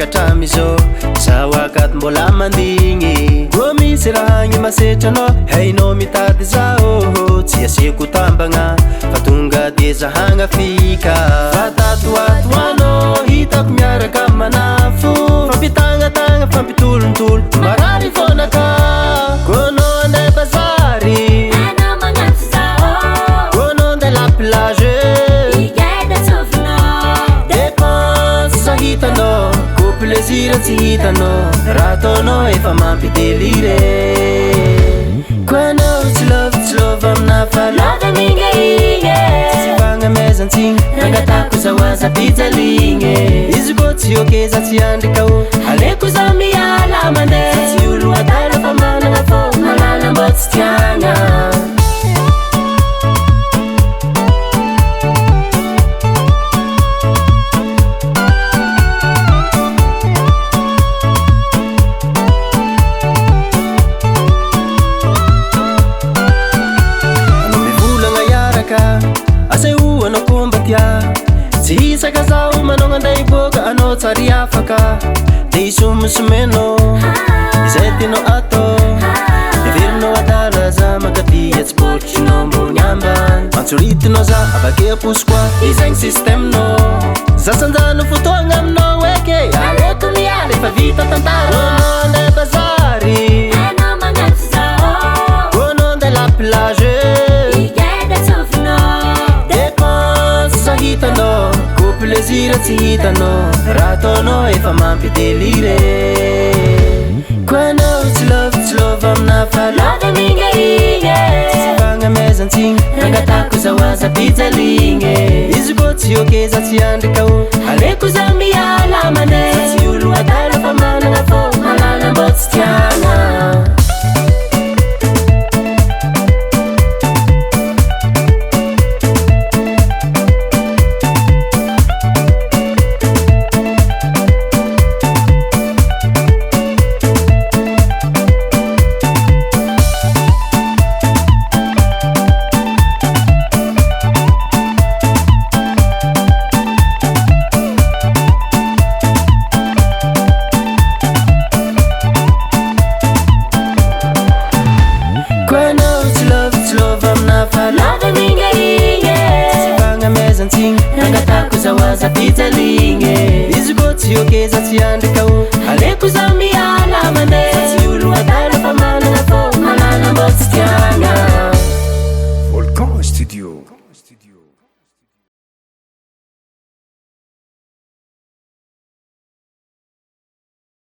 katramizo sawakat mbola mandigny go misy raha gny masetranao hainao mitady zao tsy asiako tambagna fa tonga de zahagna fika fa tatoatoanao hitako miaraka manafo fampitagnatagna fampitolontolo marary fonaka gonao andeha bazary anao magnafo zao gonao andeha la plage hitanao ko plaisir tsy hitanao raha ataonao efa mampidélire koanao tsy love amina fa love amin'Ngiah tsy fagnamezantsiny rangatako zahoaza pijaligny izy ko tsy okeza tsy andrikao aleko za miala mandeha tsy olo adala fa managna fô malala mba tsy tiagna asay oanao kombatia tsy hisaka zaho manao anday boka anao tsary afaka de isomosomenao izay tianao atao iverinao adala za makatia tsy botrinao mbony ambany antsoritinao za avake aposy koa izagny systemenao za sanjano fotoagna aminao eke aleko miala efa vita tantara gonao andeha bazary anao magnafo zao gonao andeha la plage hitanao ko plaisir tsy hitanao raha ataonao efa mampidélire koanao tsy love amina fa love amin'Ngiah tsy fagnamezantsiny rangatako zahoaza pijaligny izy ko tsy okeza tsy andrikao aleko za miala mandeha tsy olo adala fa managna fô malala mba tsy tiagna love amin'Ngiah tsy fagnamezantsiny rangatako zahoaza pijaligny izy ko tsy okeza tsy andrikao aleko za miala mandeha tsy olo adala fa managna fô malala mba tsy tiagna Volcan Studio.